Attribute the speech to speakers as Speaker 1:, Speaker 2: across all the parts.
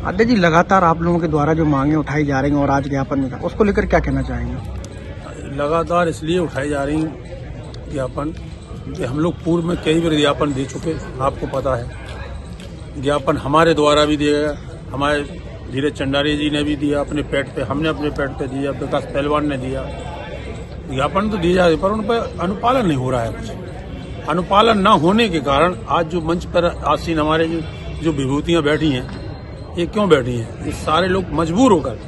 Speaker 1: अध्यक्ष जी, लगातार आप लोगों के द्वारा जो मांगे उठाई जा रही हैं और आज ज्ञापन में उसको लेकर क्या कहना चाहेंगे?
Speaker 2: लगातार इसलिए उठाई जा रही हैं ज्ञापन कि हम लोग पूर्व में कई बार ज्ञापन दे चुके, आपको पता है। ज्ञापन हमारे द्वारा भी दिया गया, हमारे धीरज चंडारी जी ने भी दिया अपने पेट पे, हमने अपने पेट पे दिया, विकास पहलवान ने दिया। ज्ञापन तो दिया जा रहा है पर उन पर अनुपालन नहीं हो रहा है। कुछ अनुपालन न होने के कारण आज जो मंच पर आसीन हमारे जो विभूतियां बैठी हैं, ये क्यों बैठी हैं? ये सारे लोग मजबूर होकर,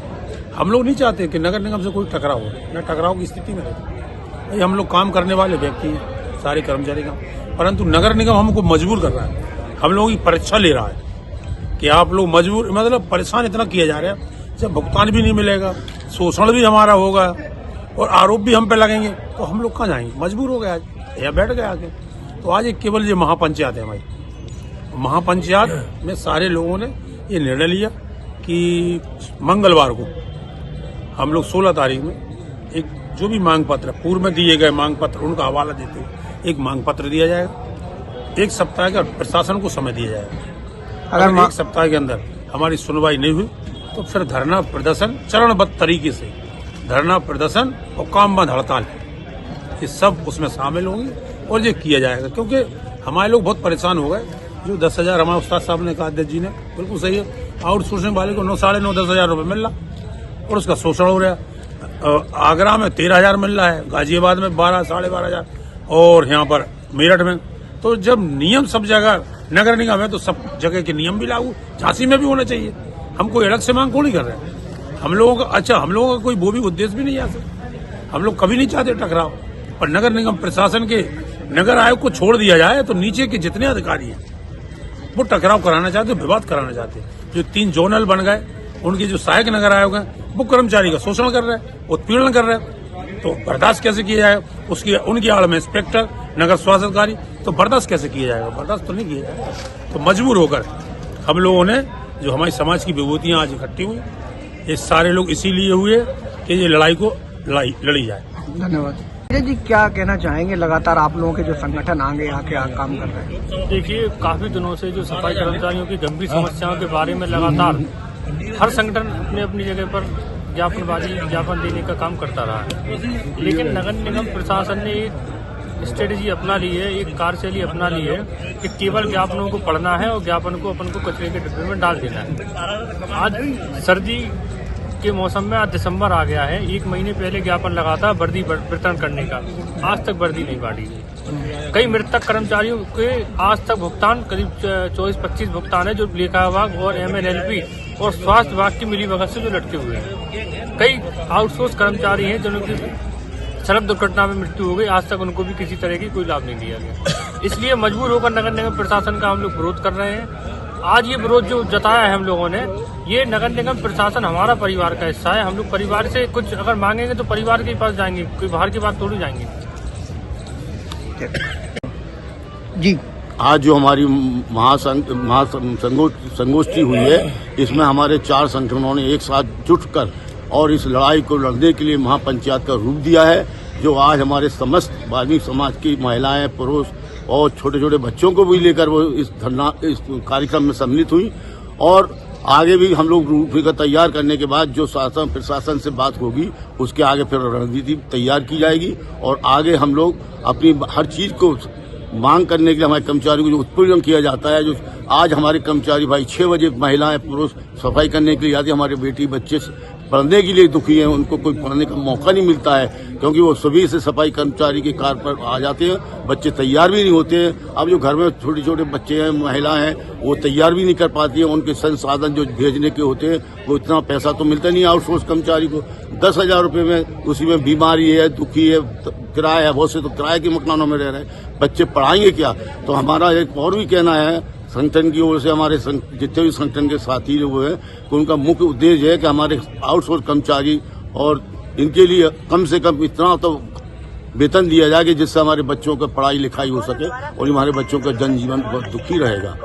Speaker 2: हम लोग नहीं चाहते कि नगर निगम से कोई टकराव हो, न टकराव की स्थिति में रहती। हम लोग काम करने वाले व्यक्ति हैं, सारे कर्मचारी का, परंतु नगर निगम हमको मजबूर कर रहा है, हम लोगों की परीक्षा ले रहा है कि आप लोग मजबूर, मतलब परेशान इतना किया जा रहा है, जब भुगतान भी नहीं मिलेगा, शोषण भी हमारा होगा और आरोप भी हम पे लगेंगे, तो हम लोग कहाँ जाएंगे? मजबूर हो गए, आज या बैठ गए आके। तो आज एक केवल ये महापंचायत है हमारी, महापंचायत में सारे लोगों ने ये निर्णय लिया कि मंगलवार को हम लोग 16 तारीख में एक जो भी मांग पत्र पूर्व में दिए गए मांग पत्र उनका हवाला देते हुए एक मांग पत्र दिया जाएगा। एक सप्ताह का प्रशासन को समय दिया जाएगा। अगर एक सप्ताह के अंदर हमारी सुनवाई नहीं हुई तो फिर धरना प्रदर्शन, चरणबद्ध तरीके से धरना प्रदर्शन और काम बंद हड़ताल, ये सब उसमें शामिल होंगे और ये किया जाएगा। क्योंकि हमारे लोग बहुत परेशान हो गए। जो 10,000 हमारे उस्ताद साहब ने कहा, अध्यक्ष जी ने, बिल्कुल सही है। आउटसोर्सिंग वाले को 9, साढ़े 9, 10,000 रुपये मिल रहा और उसका शोषण हो रहा है। आगरा में 13,000 मिल रहा है, गाजियाबाद में 12, साढ़े 12,000 और यहाँ पर मेरठ में। तो जब नियम सब जगह नगर निगम है तो सब जगह के नियम भी लागू झांसी में भी होना चाहिए। हम कोई अलग से मांग थोड़ी कर रहे हैं। हम लोगों का हम लोगों का कोई वो भी उद्देश्य भी नहीं है। हम लोग कभी नहीं चाहते टकराव, पर नगर निगम प्रशासन के नगर आयोग को छोड़ दिया जाए तो नीचे के जितने अधिकारी हैं वो टकराव कराना चाहते, विवाद कराना चाहते। जो 3 जोनल बन गए, उनके जो सहायक नगर आयोग हैं वो कर्मचारी का शोषण कर रहे हैं, उत्पीड़न कर रहे हैं, तो बर्दाश्त कैसे किया जाएगा? उसकी उनकी आड़ में इंस्पेक्टर, नगर स्वास्थ्य अधिकारी, तो बर्दाश्त कैसे किया जाएगा? बर्दाश्त तो नहीं किया जाएगा। तो मजबूर होकर हम लोगों ने, जो हमारी समाज की विभूतियां आज इकट्ठी हुई, ये सारे लोग इसीलिए हुए कि ये लड़ाई को लड़ी जाए।
Speaker 1: धन्यवाद जी। क्या कहना चाहेंगे, लगातार आप लोगों के जो संगठन आगे आके काम कर रहे हैं?
Speaker 3: देखिए, काफी दिनों से जो सफाई कर्मचारियों की गंभीर समस्याओं के बारे में लगातार हर संगठन अपनी अपनी जगह पर ज्ञापन देने का काम करता रहा है। लेकिन नगर निगम प्रशासन ने एक स्ट्रेटेजी अपना ली है, एक कार्यशैली अपना ली है कि केवल ज्ञापनों को पढ़ना है और ज्ञापन को अपन को कचरे के डिब्बे में डाल देना है। आज सर्दी के मौसम में आज दिसंबर आ गया है, 1 महीने पहले ज्ञापन लगा था वर्दी वितरण करने का, आज तक वर्दी नहीं बांटी गई। कई मृतक कर्मचारियों के आज तक भुगतान करीब 24-25 भुगतान है जो लेखा विभाग और MNLP और स्वास्थ्य विभाग की मिलीभगत से जो लटके हुए हैं। कई आउटसोर्स कर्मचारी हैं जिनकी सड़क दुर्घटना में मृत्यु हो गई, आज तक उनको भी किसी तरह की कोई लाभ नहीं दिया गया। इसलिए मजबूर होकर नगर निगम प्रशासन का हम लोग विरोध कर रहे हैं। आज ये विरोध जो जताया है हम लोगों ने, ये नगर निगम प्रशासन हमारा परिवार का हिस्सा है। हम लोग परिवार से कुछ अगर मांगेंगे तो परिवार के पास जाएंगे, कोई बाहर की बात थोड़ी जाएंगे
Speaker 1: जी।
Speaker 4: आज जो हमारी संगोष्ठी हुई है, इसमें हमारे 4 संगठनों ने एक साथ जुटकर और इस लड़ाई को लड़ने के लिए महापंचायत का रूप दिया है। जो आज हमारे समस्त वाल्मीकि समाज की महिलाएं, पुरुष और छोटे छोटे बच्चों को भी लेकर वो इस कार्यक्रम में सम्मिलित हुई। और आगे भी हम लोग रूपरेखा तैयार करने के बाद जो शासन प्रशासन से बात होगी उसके आगे फिर रणनीति तैयार की जाएगी और आगे हम लोग अपनी हर चीज को मांग करने के लिए हमारे कर्मचारियों को जो उत्पीड़न किया जाता है, जो आज हमारे कर्मचारी भाई 6 बजे महिलाएं पुरुष सफाई करने के लिए आते हैं, हमारे बेटी बच्चे पढ़ने के लिए दुखी हैं, उनको कोई पढ़ने का मौका नहीं मिलता है क्योंकि वो सभी से सफाई कर्मचारी की कार पर आ जाते हैं, बच्चे तैयार भी नहीं होते हैं। अब जो घर में छोटे छोटे बच्चे हैं, महिलाएं हैं, वो तैयार भी नहीं कर पाती है। उनके संसाधन जो भेजने के होते हैं वो इतना पैसा तो मिलता नहीं आउटसोर्स कर्मचारी को। 10,000 रुपये में उसी में बीमारी है, दुखी है, किराया है, बहुत से तो किराए के मकानों में रह रहे हैं, बच्चे पढ़ाएंगे क्या? तो हमारा एक और भी कहना है संगठन की ओर से, हमारे जितने भी संगठन के साथी लोग हैं, उनका मुख्य उद्देश्य है कि हमारे आउटसोर्स कर्मचारी और इनके लिए कम से कम इतना तो वेतन दिया जाए कि जिससे हमारे बच्चों का पढ़ाई लिखाई हो सके और हमारे बच्चों का जनजीवन बहुत दुखी रहेगा।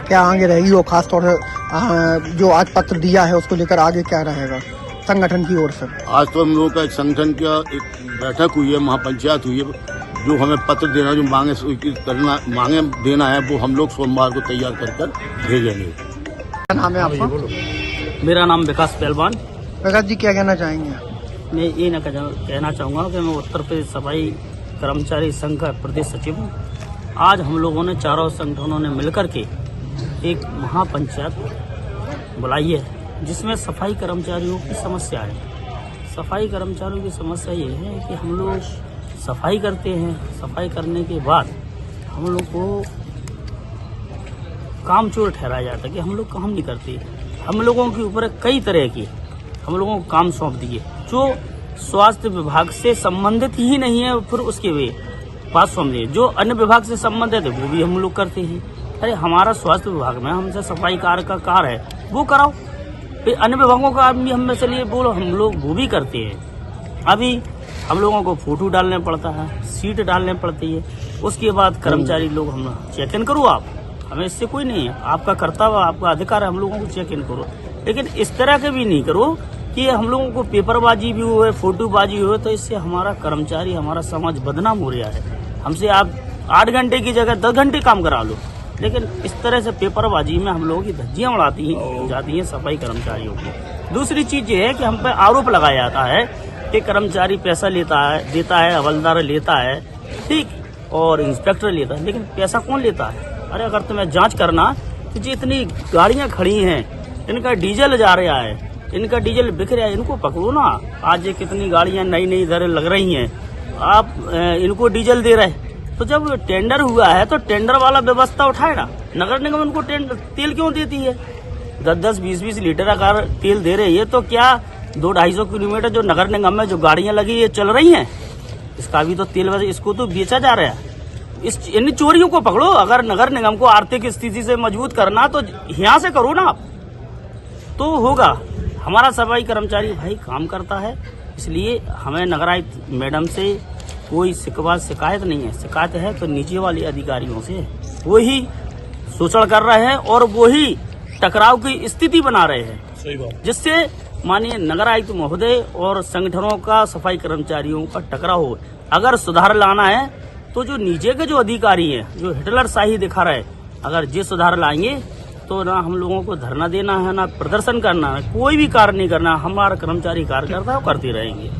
Speaker 1: क्या आगे रहेगी वो खासतौर से जो आज पत्र दिया है उसको लेकर आगे क्या रहेगा संगठन की ओर से? आज
Speaker 4: तो हम लोगों का एक संगठन का एक बैठक हुई है, महापंचायत हुई है। जो हमें पत्र देना, जो मांगे देना है, वो हम लोग सोमवार को तैयार कर भेजेंगे।
Speaker 1: क्या नाम है आपका?
Speaker 5: मेरा नाम विकास पहलवान।
Speaker 1: विकास जी, क्या कहना चाहेंगे?
Speaker 5: मैं ये कहना चाहूँगा कि मैं उत्तर प्रदेश सफाई कर्मचारी संघ का प्रदेश सचिव हूँ। आज हम लोगों ने चारों संगठनों ने मिलकर के एक महापंचायत बुलाई है जिसमें सफाई कर्मचारियों की समस्या है। सफाई कर्मचारियों की समस्या ये है कि हम लोग सफाई करते हैं, सफाई करने के बाद हम लोग को काम चोर ठहराया जाता है कि हम लोग काम नहीं करते। हम लोगों के ऊपर कई तरह के हम लोगों को काम सौंप दिए जो स्वास्थ्य विभाग से संबंधित ही नहीं है, फिर उसके वे पास सौंप दिए। जो अन्य विभाग से संबंधित है वो भी हम लोग करते हैं। अरे हमारा स्वास्थ्य विभाग में हमसे सफाई कार्य का कार्य है वो कराओ, फिर अन्य विभागों का आदमी हम में चलिए बोलो, हम लोग वो भी करते हैं। अभी हम लोगों को फोटो डालने पड़ता है, सीट डालने पड़ती है, उसके बाद कर्मचारी लोग हम चेक इन करो, आप हमें इससे कोई नहीं है, आपका कर्तव्य आपका अधिकार है, हम लोगों को चेक इन करो। लेकिन इस तरह के भी नहीं करो कि हम लोगों को पेपरबाजी भी हो, फोटोबाजी हो, तो इससे हमारा कर्मचारी हमारा समाज बदनाम हो रहा है। हमसे आप 8 घंटे की जगह 10 घंटे काम करा लो, लेकिन इस तरह से पेपरबाजी में हम लोगों की धज्जियां उड़ाती जाती हैं सफाई कर्मचारियों की। दूसरी चीज ये है कि हम पे आरोप लगाया जाता है कि कर्मचारी पैसा देता है, हवलदार लेता है, ठीक, और इंस्पेक्टर लेता है, लेकिन पैसा कौन लेता है? अरे अगर तुम्हें जांच करना तो जो इतनी गाड़ियां खड़ी हैं, इनका डीजल जा रहा है, इनका डीजल बिक रहा है, इनको पकड़ो ना। आज ये कितनी गाड़ियां नई इधर लग रही हैं, आप इनको डीजल दे रहे। तो जब टेंडर हुआ है तो टेंडर वाला व्यवस्था उठाए ना। नगर निगम उनको तेल क्यों देती है? 10-10, 20-20 लीटर अगर तेल दे रही है तो क्या 200-250 किलोमीटर जो नगर निगम में जो गाड़ियां लगी ये चल रही हैं, इसका भी तो तेल इसको तो बेचा जा रहा है। इन चोरियों को पकड़ो। अगर नगर निगम को आर्थिक स्थिति से मजबूत करना तो यहाँ से करो ना आप, तो होगा। हमारा सफाई कर्मचारी भाई काम करता है, इसलिए हमें नगर आयुक्त मैडम से कोई शिकायत नहीं है। शिकायत है तो नीचे वाले अधिकारियों से, वो ही शोषण कर रहे हैं और वो ही टकराव की स्थिति बना रहे हैं, जिससे माननीय नगर आयुक्त महोदय और संगठनों का सफाई कर्मचारियों का टकराव हो। अगर सुधार लाना है तो जो नीचे के जो अधिकारी हैं, जो हिटलर शाही दिखा रहे, अगर ये सुधार लाएंगे तो ना हम लोगों को धरना देना है, ना प्रदर्शन करना है, कोई भी कार्य नहीं करना। हमारा कर्मचारी कार्य करता है, करते रहेंगे।